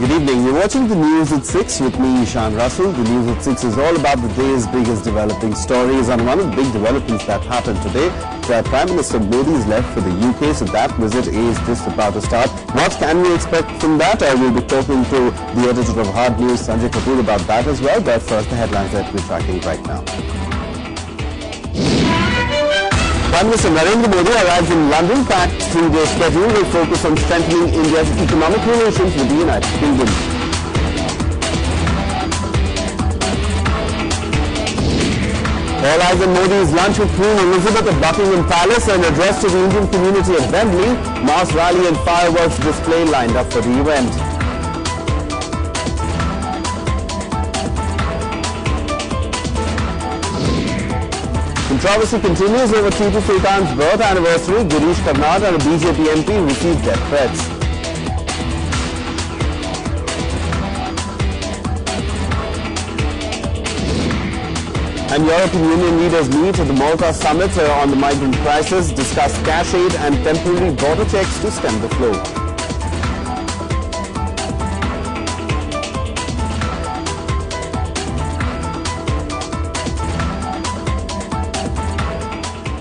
Good evening. You're watching the News at 6 with me, Ishan Russell. The News at 6 is all about the day's biggest developing stories, and one of the big developments that happened today, Prime Minister Modi is left for the UK, so that visit is just about to start. What can we expect from that? I will be talking to the editor of Hard News, Sanjay Kapoor, about that as well. But first, the headlines that we're tracking right now. Prime Minister Narendra Modi arrives in London. Packed 3-day schedule will focus on strengthening India's economic relations with the United Kingdom. All eyes on Modi's lunch with Queen Elizabeth at Buckingham Palace and address to the Indian community at Wembley. Mass rally and fireworks display lined up for the event. Controversy continues over Tipu Sultan's birth anniversary. Girish Karnataka and a BJP MP received death threats. And European Union leaders meet at the Malta summit on the migrant crisis, discuss cash aid and temporary border checks to stem the flow.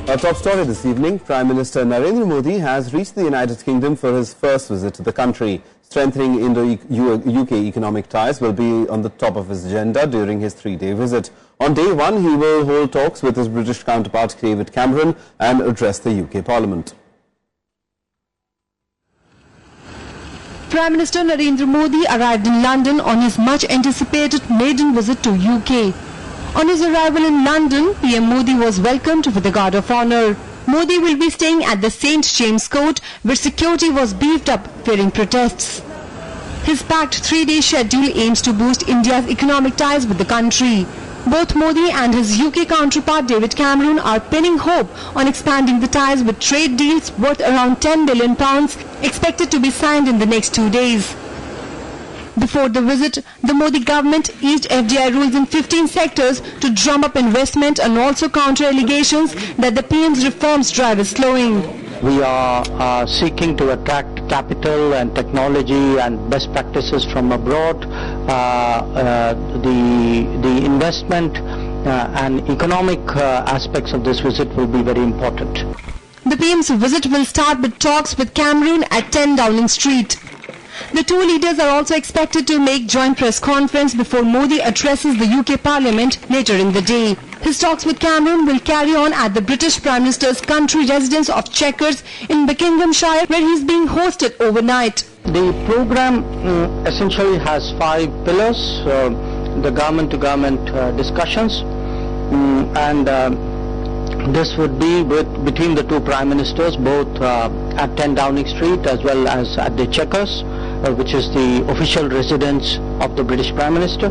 Our top story this evening, Prime Minister Narendra Modi has reached the United Kingdom for his first visit to the country. Strengthening Indo-UK economic ties will be on the top of his agenda during his 3-day visit. On day one, he will hold talks with his British counterpart David Cameron and address the UK Parliament. Prime Minister Narendra Modi arrived in London on his much-anticipated maiden visit to UK. On his arrival in London, PM Modi was welcomed with a guard of honour. Modi will be staying at the St James Court, where security was beefed up fearing protests. His packed 3-day schedule aims to boost India's economic ties with the country. Both Modi and his UK counterpart David Cameron are pinning hope on expanding the ties with trade deals worth around £10 billion expected to be signed in the next 2 days. Before the visit, the Modi government eased FDI rules in 15 sectors to drum up investment and also counter allegations that the PM's reforms drive is slowing. We are seeking to attract capital and technology and best practices from abroad. The investment and economic aspects of this visit will be very important. The PM's visit will start with talks with Cameron at 10 Downing Street. The two leaders are also expected to make joint press conference before Modi addresses the UK Parliament later in the day. His talks with Cameron will carry on at the British Prime Minister's country residence of Chequers in Buckinghamshire, where he is being hosted overnight. The program essentially has 5 pillars: the government-to-government discussions, and this would be between the two Prime Ministers, both at 10 Downing Street as well as at the Chequers, which is the official residence of the British Prime Minister.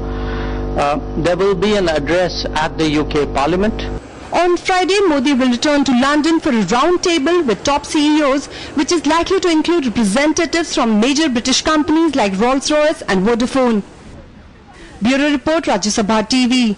There will be an address at the UK Parliament. On Friday, Modi will return to London for a round table with top CEOs, which is likely to include representatives from major British companies like Rolls-Royce and Vodafone. Bureau Report, Rajya Sabha TV.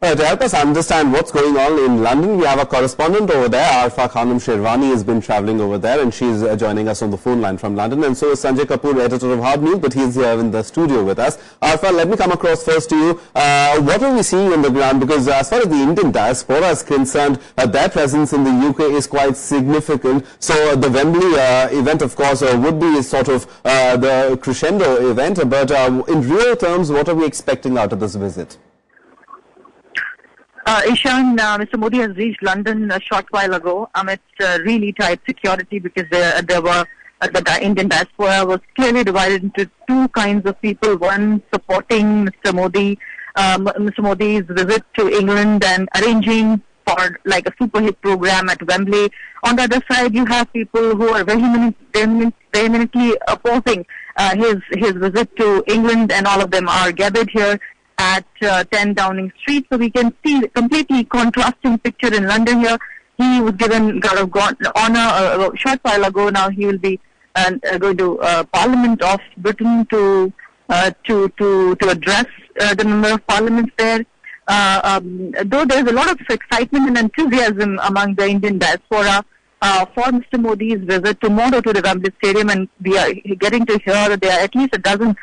To help us understand what's going on in London, we have a correspondent over there. Arfa Khanum Sherwani has been travelling over there, and she's joining us on the phone line from London. And so is Sanjay Kapoor, editor of Hard News, but he's here in the studio with us. Arfa, let me come across first to you. What are we seeing on the ground? Because as far as the Indian diaspora is concerned, their presence in the UK is quite significant. So the Wembley event, of course, would be sort of the crescendo event. But in real terms, what are we expecting out of this visit? Ishan, Mr. Modi has reached London a short while ago amidst really tight security, because the Indian diaspora was clearly divided into two kinds of people. One supporting Mr. Modi's visit to England and arranging for like a super hit program at Wembley. On the other side, you have people who are vehemently opposing his visit to England, and all of them are gathered here at 10 Downing Street. So we can see the completely contrasting picture in London here. He was given honor a short while ago. Now he will be going to Parliament of Britain to address the member of Parliament there. Though there's a lot of excitement and enthusiasm among the Indian diaspora, for Mr. Modi's visit tomorrow to the Wembley Stadium, and we are getting to hear that there are at least a dozen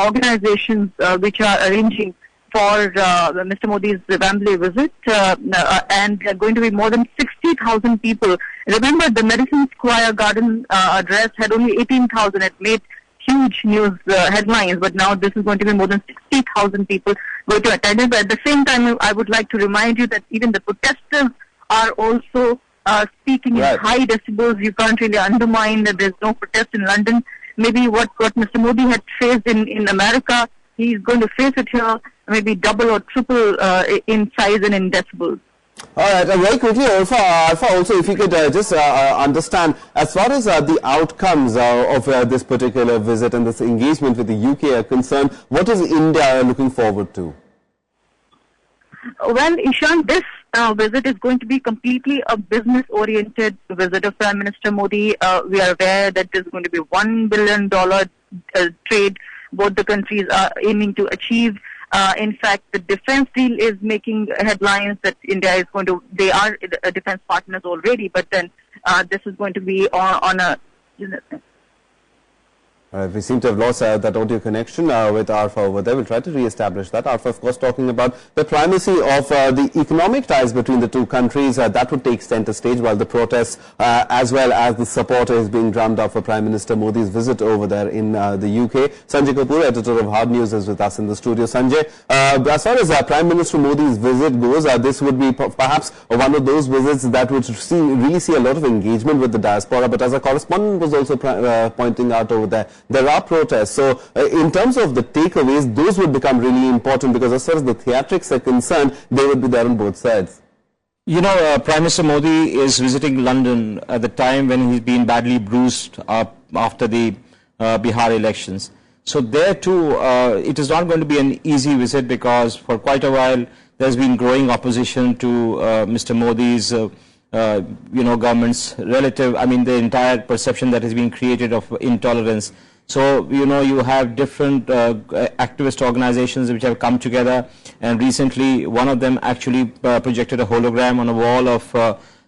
organizations which are arranging for Mr. Modi's Wembley visit, and there are going to be more than 60,000 people. Remember, the Madison Square Garden address had only 18,000. It made huge news headlines, but now this is going to be more than 60,000 people going to attend it. But at the same time, I would like to remind you that even the protesters are also speaking in high decibels. You can't really undermine that there's no protest in London. Maybe what Mr. Modi had faced in America, he's going to face it here, maybe double or triple in size and in decibels. All right, very quickly, Alpha, also, if you could just understand, as far as the outcomes of this particular visit and this engagement with the UK are concerned, what is India looking forward to? Well, Ishan, this visit is going to be completely a business-oriented visit of Prime Minister Modi. We are aware that there's going to be $1 billion trade both the countries are aiming to achieve. In fact, the defense deal is making headlines that India is going to, they are defense partners already, but then this is going to be on a... We seem to have lost that audio connection with Arfa over there. We'll try to re-establish that. Arfa, of course, talking about the primacy of the economic ties between the two countries. That would take center stage, while the protests as well as the support is being drummed up for Prime Minister Modi's visit over there in the UK. Sanjay Kapoor, editor of Hard News, is with us in the studio. Sanjay, as far as Prime Minister Modi's visit goes, this would be perhaps one of those visits that would really see a lot of engagement with the diaspora. But as a correspondent was also pointing out over there are protests. So in terms of the takeaways, those would become really important, because as far as the theatrics are concerned, they would be there on both sides. You know, Prime Minister Modi is visiting London at the time when he's been badly bruised after the Bihar elections. So there too, it is not going to be an easy visit, because for quite a while there's been growing opposition to Mr. Modi's government's relative, the entire perception that has been created of intolerance. So, you have different activist organizations which have come together, and recently one of them actually projected a hologram on a wall of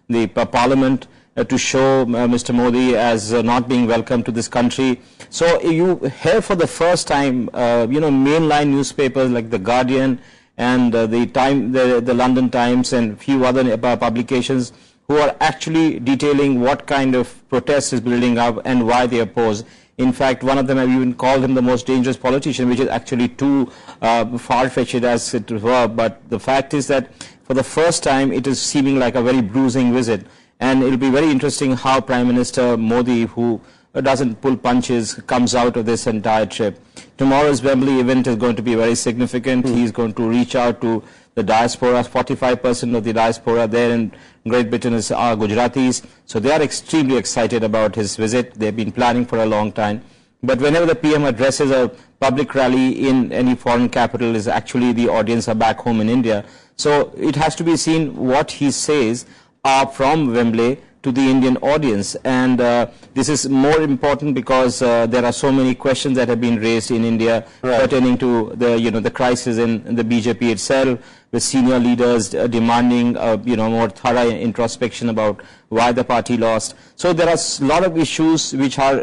the parliament to show Mr. Modi as not being welcome to this country. So you hear for the first time, mainline newspapers like The Guardian and the London Times and few other publications who are actually detailing what kind of protest is building up and why they oppose. In fact, one of them have even called him the most dangerous politician, which is actually too far-fetched as it were. But the fact is that for the first time, it is seeming like a very bruising visit. And it will be very interesting how Prime Minister Modi, who doesn't pull punches, comes out of this entire trip. Tomorrow's Wembley event is going to be very significant. He's going to reach out to the diaspora. 45% of the diaspora there in Great Britain are Gujaratis. So they are extremely excited about his visit. They've been planning for a long time. But whenever the PM addresses a public rally in any foreign capital, is actually the audience are back home in India. So it has to be seen what he says are from Wembley to the Indian audience, and this is more important because there are so many questions that have been raised in India pertaining to the crisis in the BJP itself, with senior leaders demanding more thorough introspection about why the party lost. So there are a lot of issues which are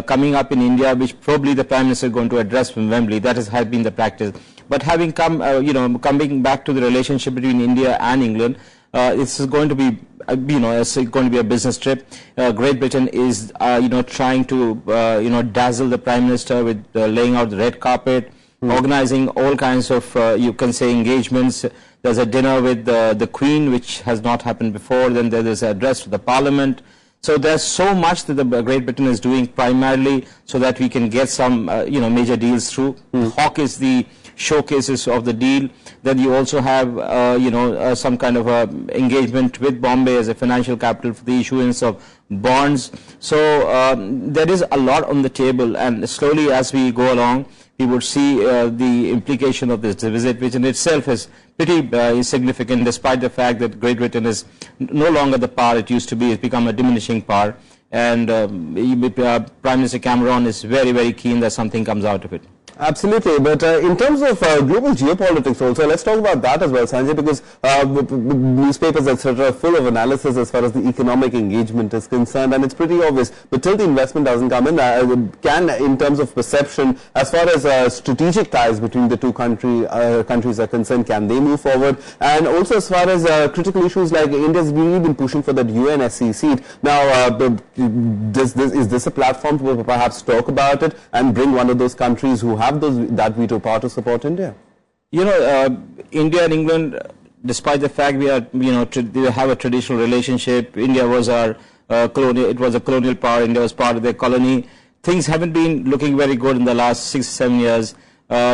coming up in India, which probably the Prime Minister is going to address from Wembley. That has been the practice. But having come coming back to the relationship between India and England, this is going to be it's going to be a business trip. Great Britain is trying to dazzle the Prime Minister with laying out the red carpet, organizing all kinds of you can say engagements. There's a dinner with the Queen, which has not happened before. Then there is an address to the Parliament. So there's so much that the Great Britain is doing primarily so that we can get some major deals through. Hawk is the showcases of the deal. Then you also have some kind of engagement with Bombay as a financial capital for the issuance of bonds. So there is a lot on the table, and slowly as we go along, we would see the implication of this visit, which in itself is pretty significant, despite the fact that Great Britain is no longer the power it used to be. It's become a diminishing power, and Prime Minister Cameron is very, very keen that something comes out of it. Absolutely, but in terms of global geopolitics also, let's talk about that as well, Sanjay, because newspapers, etc., are full of analysis as far as the economic engagement is concerned, and it's pretty obvious. But till the investment doesn't come in, in terms of perception, as far as strategic ties between the two countries are concerned, can they move forward? And also as far as critical issues like India's really been pushing for that UNSC seat. Now, is this a platform to perhaps talk about it and bring one of those countries who have that veto power to support India? You know, India and England, despite the fact we are, we have a traditional relationship. India was our colonial, it was a colonial power. India was part of their colony. Things haven't been looking very good in the last 6-7 years.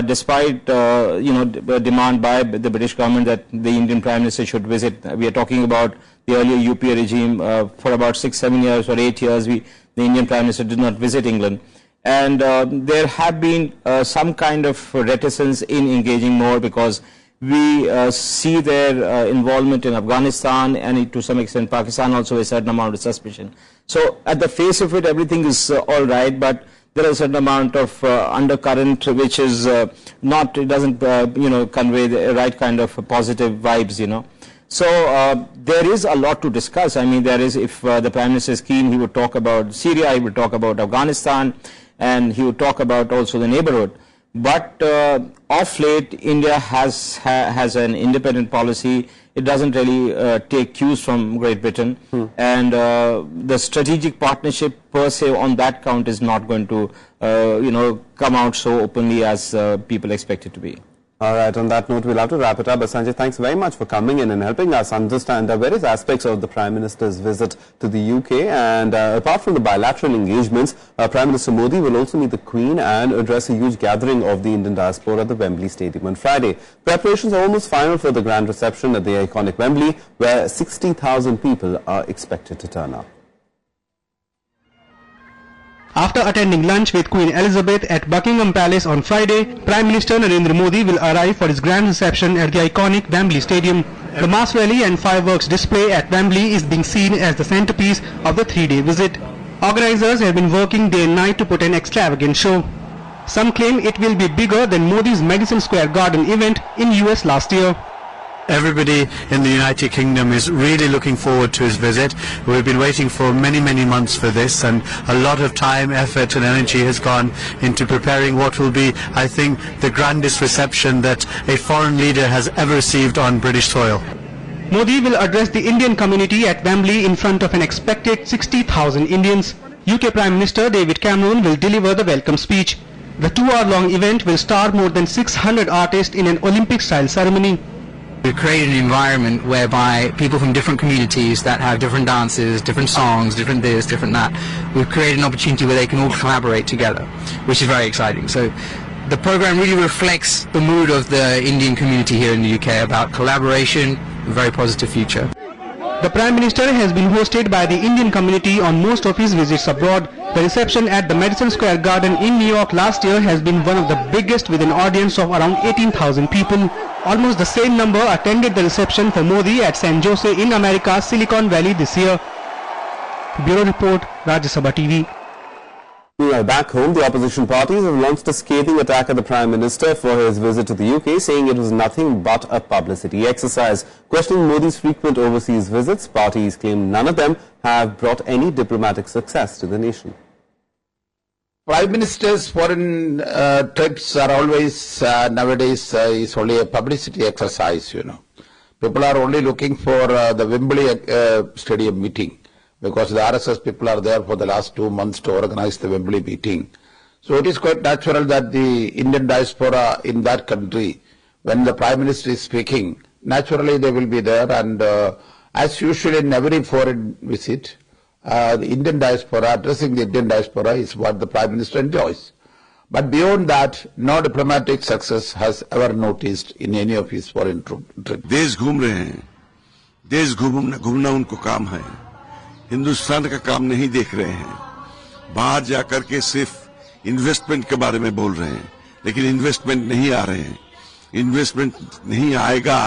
Despite demand by the British government that the Indian Prime Minister should visit. We are talking about the earlier UPA regime. For about 6-7 years or 8 years, the Indian Prime Minister did not visit England. And there have been some kind of reticence in engaging more, because we see their involvement in Afghanistan and to some extent Pakistan also a certain amount of suspicion. So at the face of it, everything is all right, but there is a certain amount of undercurrent which is not, it doesn't convey the right kind of positive vibes, So there is a lot to discuss. I mean, there is, if the Prime Minister is keen, he would talk about Syria, he would talk about Afghanistan, and he would talk about also the neighborhood. But of late, India has an independent policy. It doesn't really take cues from Great Britain. And the strategic partnership per se on that count is not going to, come out so openly as people expect it to be. All right, on that note, we'll have to wrap it up. But Sanjay, thanks very much for coming in and helping us understand the various aspects of the Prime Minister's visit to the UK. And apart from the bilateral engagements, Prime Minister Modi will also meet the Queen and address a huge gathering of the Indian diaspora at the Wembley Stadium on Friday. Preparations are almost final for the grand reception at the iconic Wembley, where 60,000 people are expected to turn up. After attending lunch with Queen Elizabeth at Buckingham Palace on Friday, Prime Minister Narendra Modi will arrive for his grand reception at the iconic Wembley Stadium. The mass rally and fireworks display at Wembley is being seen as the centerpiece of the 3-day visit. Organizers have been working day and night to put an extravagant show. Some claim it will be bigger than Modi's Madison Square Garden event in US last year. Everybody in the United Kingdom is really looking forward to his visit. We've been waiting for many months for this, and a lot of time, effort and energy has gone into preparing what will be, I think, the grandest reception that a foreign leader has ever received on British soil. Modi will address the Indian community at Wembley in front of an expected 60,000 Indians. UK Prime Minister David Cameron will deliver the welcome speech. The 2-hour-long event will star more than 600 artists in an Olympic-style ceremony. We've created an environment whereby people from different communities that have different dances, different songs, different this, different that, we've created an opportunity where they can all collaborate together, which is very exciting. So the program really reflects the mood of the Indian community here in the UK about collaboration, a very positive future. The Prime Minister has been hosted by the Indian community on most of his visits abroad. The reception at the Madison Square Garden in New York last year has been one of the biggest, with an audience of around 18,000 people. Almost the same number attended the reception for Modi at San Jose in America's Silicon Valley this year. Bureau Report, Rajya Sabha TV. Meanwhile, back home, the opposition parties have launched a scathing attack at the Prime Minister for his visit to the UK, saying it was nothing but a publicity exercise. Questioning Modi's frequent overseas visits, parties claim none of them have brought any diplomatic success to the nation. Prime Minister's foreign trips are always, nowadays, is only a publicity exercise, People are only looking for the Wembley Stadium meeting, because the RSS people are there for the last 2 months to organize the Wembley meeting. So it is quite natural that the Indian diaspora in that country, when the Prime Minister is speaking, naturally they will be there, and as usual in every foreign visit, the Indian diaspora, addressing the Indian diaspora is what the Prime Minister enjoys. But beyond that, no diplomatic success has ever noticed in any of his foreign trips. देश घूम रहे हैं, देश घूमना उनको काम है, हिंदुस्तान का काम नहीं देख रहे हैं, बाहर जाकर के सिर्फ इन्वेस्टमेंट के बारे में बोल रहे हैं, लेकिन इन्वेस्टमेंट नहीं आ रहे हैं, इन्वेस्टमेंट नहीं आएगा,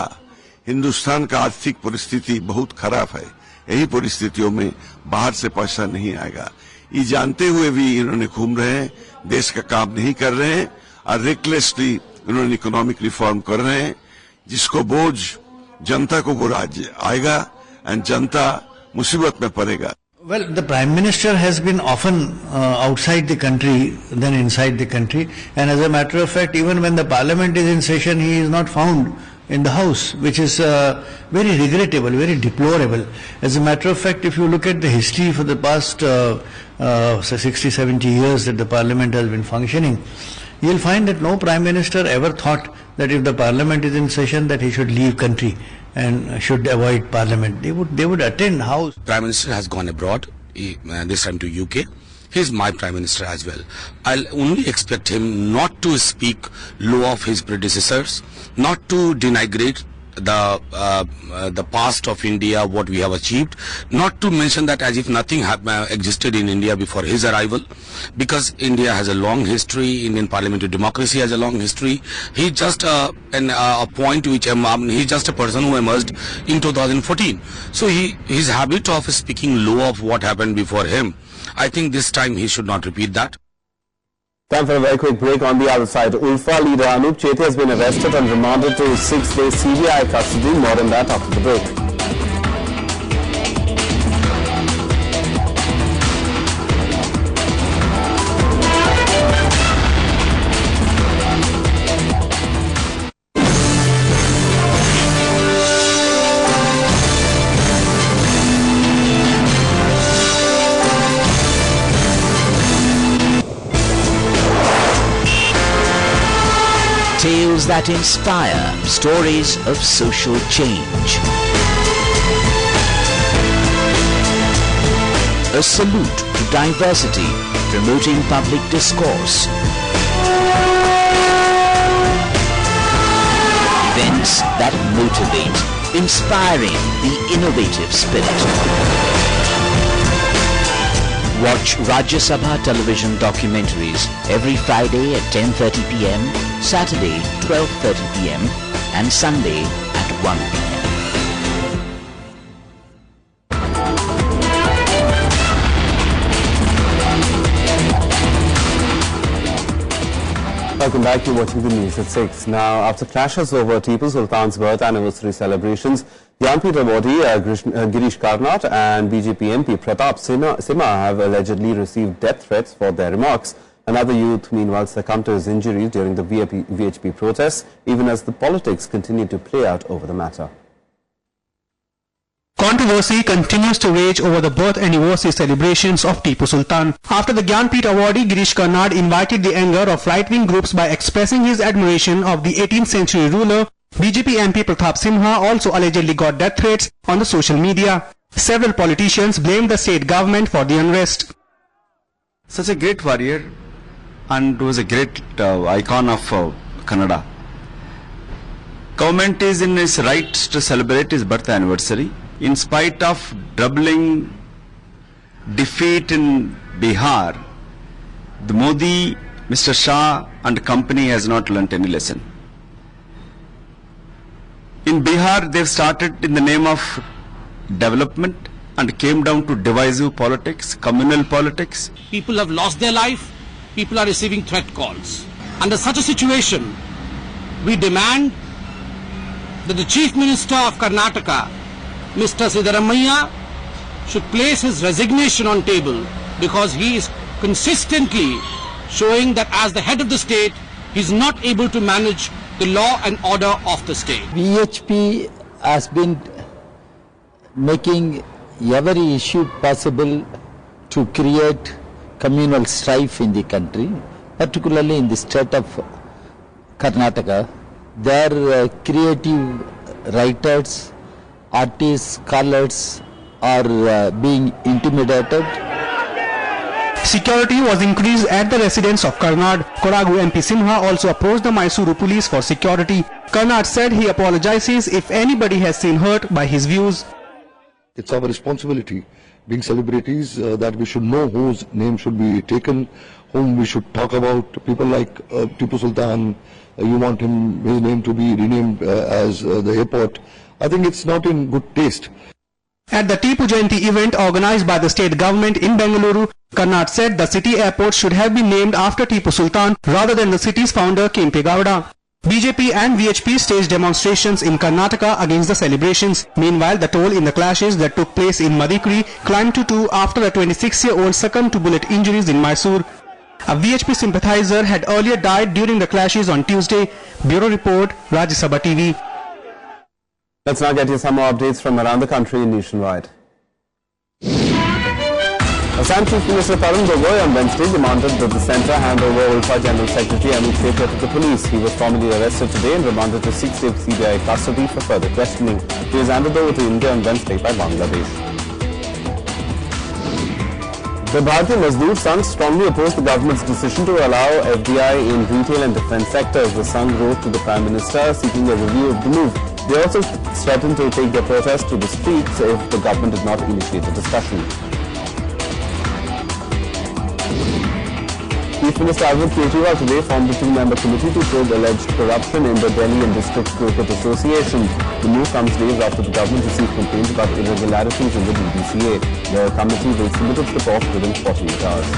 हिंदुस्तान का आर्थिक परिस्थिति बहुत खराब है, यही परिस्थितियों में बाहर से पैसा नहीं आएगा, ये जानते हुए भी इन्होंने घूम रहे हैं, देश का काम नहीं कर रहे हैं, और रेकलेसली उन्होंने इकोनॉमिक रिफॉर्म कर रहे हैं, जिसको बोझ जनता को राज्य आएगा एंड जनता मुसीबत में पड़ेगा. Well, the Prime Minister has been often outside the country than inside the country, and as a matter of fact, even when the Parliament is in session, he is not found in the House, which is very regrettable, very deplorable. As a matter of fact, if you look at the history for the past 60-70 years that the Parliament has been functioning, you will find that no Prime Minister ever thought that if the Parliament is in session that he should leave country and should avoid Parliament. They would attend House. Prime Minister has gone abroad, this time to UK. He is my Prime Minister as well. I'll only expect him not to speak low of his predecessors, not to denigrate the past of India, what we have achieved, not to mention that as if nothing existed in India before his arrival, because India has a long history, Indian parliamentary democracy has a long history. He's just a point which he's just a person who emerged in 2014. So his habit of speaking low of what happened before him, I think this time he should not repeat that. Time for a very quick break. On the other side, Ulfa leader Anup Chetty has been arrested and remanded to 6-day CBI custody. More than that after the break. Tales that inspire, stories of social change. A salute to diversity, promoting public discourse. Events that motivate, inspiring the innovative spirit. Watch Rajya Sabha television documentaries every Friday at 10:30 p.m, Saturday 12:30 p.m, and Sunday at 1 p.m. Welcome back. You're watching the news at 6. Now, after clashes over Tipu Sultan's birth anniversary celebrations, Jnanpith awardee Girish Karnat and BJP MP Pratap Simha have allegedly received death threats for their remarks. Another youth, meanwhile, succumbed to his injuries during the VHP protests, even as the politics continue to play out over the matter. Controversy continues to rage over the birth anniversary celebrations of Tipu Sultan. After the Jnanpith awardee Girish Karnad invited the anger of right-wing groups by expressing his admiration of the 18th century ruler, BJP MP Pratap Simha also allegedly got death threats on the social media. Several politicians blamed the state government for the unrest. Such a great warrior and was a great icon of Kannada. Government is in its right to celebrate his birth anniversary. In spite of doubling defeat in Bihar, the Modi, Mr. Shah and company has not learnt any lesson. In Bihar, they've started in the name of development and came down to divisive politics, communal politics. People have lost their life, people are receiving threat calls. Under such a situation, we demand that the Chief Minister of Karnataka, Mr. Siddaramaiah, should place his resignation on table because he is consistently showing that as the head of the state, he is not able to manage the law and order of the state. VHP has been making every issue possible to create communal strife in the country, particularly in the state of Karnataka. Their creative writers, artists, scholars are being intimidated. Security was increased at the residence of Karnad. Kodagu MP Simha also approached the Mysuru police for security. Karnad said he apologizes if anybody has been hurt by his views. It's our responsibility, being celebrities, that we should know whose name should be taken, whom we should talk about. People like Tipu Sultan, you want his name to be renamed as the airport. I think it's not in good taste. At the Tipu Jayanti event organized by the state government in Bengaluru, Karnat said the city airport should have been named after Tipu Sultan rather than the city's founder Kempe Gowda. BJP and VHP staged demonstrations in Karnataka against the celebrations. Meanwhile, the toll in the clashes that took place in Madikeri climbed to 2 after a 26-year-old succumbed to bullet injuries in Mysore. A VHP sympathizer had earlier died during the clashes on Tuesday. Bureau Report, Rajya Sabha TV. Let's now get you some more updates from around the country and nationwide. Assam Chief Minister Tarun Gogoi on Wednesday demanded that the centre hand over Ulfa General Secretary Amit Sethi to the police. He was formally arrested today and remanded to 6-day CBI custody for further questioning. He was handed over to India on Wednesday by Bangladesh. The Bharatiya Mazdoor Sangh strongly opposed the government's decision to allow FDI in retail and defence sectors. The Sangh wrote to the Prime Minister seeking a review of the move. They also threatened to take their protest to the streets if the government did not initiate a discussion. Chief Minister Arvind Kejriwal today formed a 2-member committee to probe alleged corruption in the Delhi and District Cricket Association. The move comes days after the government received complaints about irregularities in the DDCA. The committee will submit its report within 48 hours.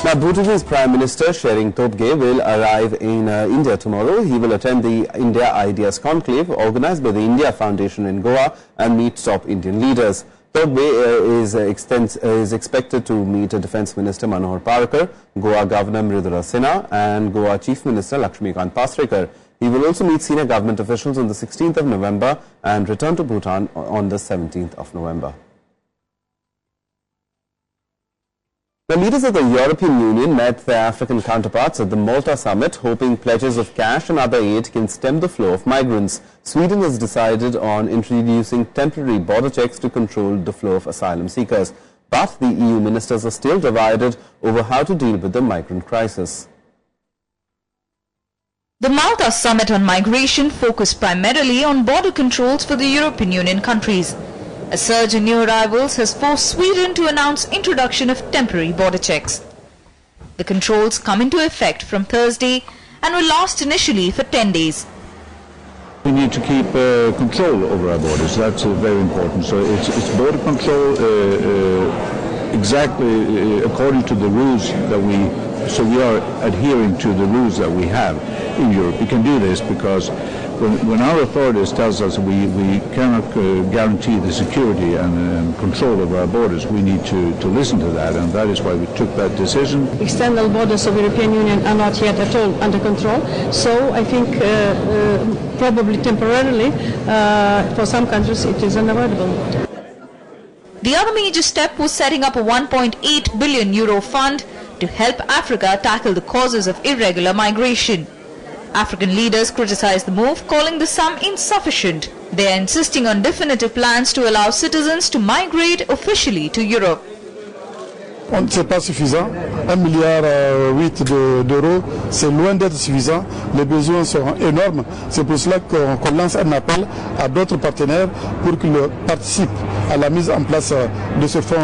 Now, Bhutaji's Prime Minister Shering Tobgay will arrive in India tomorrow. He will attend the India Ideas Conclave organised by the India Foundation in Goa and meet top Indian leaders. Tobgay is expected to meet Defence Minister Manohar Parrikar, Goa Governor Mridula Sinha and Goa Chief Minister Lakshmikant Pasrekar. He will also meet senior government officials on the 16th of November and return to Bhutan on the 17th of November. The leaders of the European Union met their African counterparts at the Malta summit, hoping pledges of cash and other aid can stem the flow of migrants. Sweden has decided on introducing temporary border checks to control the flow of asylum seekers. But the EU ministers are still divided over how to deal with the migrant crisis. The Malta summit on migration focused primarily on border controls for the European Union countries. A surge in new arrivals has forced Sweden to announce introduction of temporary border checks. The controls come into effect from Thursday and will last initially for 10 days. We need to keep control over our borders. That's very important. So it's border control exactly according to the rules that we are adhering to the rules that we have in Europe. We can do this because when our authorities tell us we cannot guarantee the security and control of our borders, we need to listen to that, and that is why we took that decision. External borders of the European Union are not yet at all under control, so I think probably temporarily for some countries it is unavoidable. The other major step was setting up a 1.8 billion euro fund to help Africa tackle the causes of irregular migration. African leaders criticized the move, calling the sum insufficient. They are insisting on definitive plans to allow citizens to migrate officially to Europe. On ne sait pas suffisant. 1,8 milliard d'euros, c'est loin d'être suffisant. Les besoins sont énormes. C'est pour cela qu'on lance un appel à d'autres partenaires pour qu'ils participent à la mise en place de ce fonds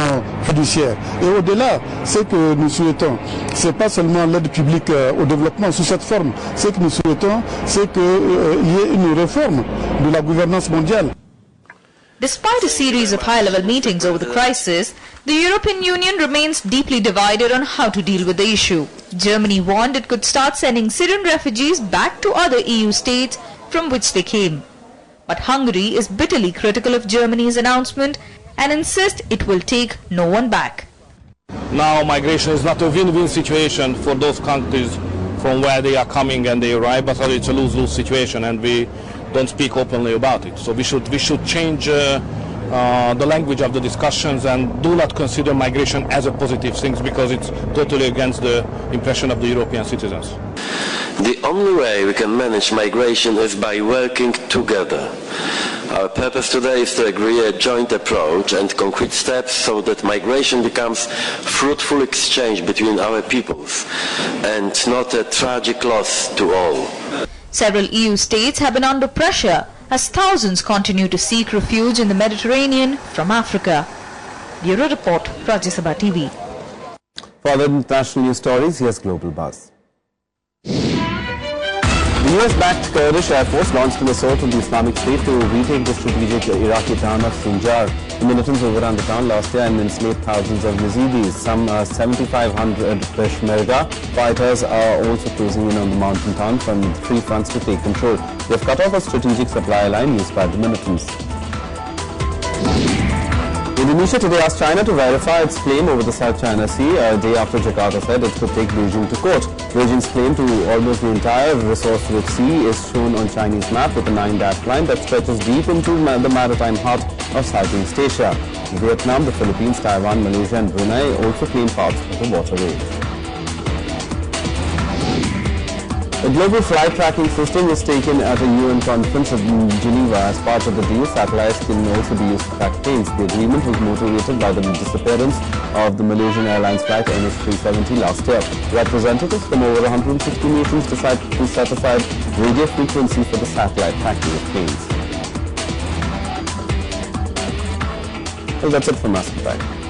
fiduciaire. Et au-delà, ce que nous souhaitons, ce n'est pas seulement l'aide publique au développement sous cette forme. Ce que nous souhaitons, c'est qu'il y ait une réforme de la gouvernance mondiale. Despite a series of high-level meetings over the crisis, the European Union remains deeply divided on how to deal with the issue. Germany warned it could start sending Syrian refugees back to other EU states from which they came. But Hungary is bitterly critical of Germany's announcement and insists it will take no one back. Now migration is not a win-win situation for those countries from where they are coming and they arrive, but it's a lose-lose situation, and we don't speak openly about it. So we should change the language of the discussions and do not consider migration as a positive thing, because it's totally against the impression of the European citizens. The only way we can manage migration is by working together. Our purpose today is to agree a joint approach and concrete steps so that migration becomes fruitful exchange between our peoples and not a tragic loss to all. Several EU states have been under pressure as thousands continue to seek refuge in the Mediterranean from Africa. Bureau Report, Rajya Sabha TV. For other international news stories, here's Global Buzz. The US-backed Kurdish Air Force launched an assault on the Islamic State to retake the strategic Iraqi town of Sinjar. The militants overran the town last year and enslaved thousands of Yazidis. Some 7,500 Peshmerga fighters are also closing in on the mountain town from 3 fronts to take control. They have cut off a strategic supply line used by the militants. Indonesia today asked China to verify its claim over the South China Sea a day after Jakarta said it could take Beijing to court. Beijing's claim to almost the entire resource-rich sea is shown on Chinese map with a 9-dash line that stretches deep into the maritime heart of Southeast Asia. Vietnam, the Philippines, Taiwan, Malaysia and Brunei also claim parts of the waterway. A global flight tracking system was taken at a UN conference in Geneva. As part of the deal, satellites can also be used to track planes. The agreement was motivated by the disappearance of the Malaysian Airlines flight MS-370 last year. Representatives from over 160 nations decided to set aside radio frequency for the satellite tracking of planes. Well, that's it from us. Bye.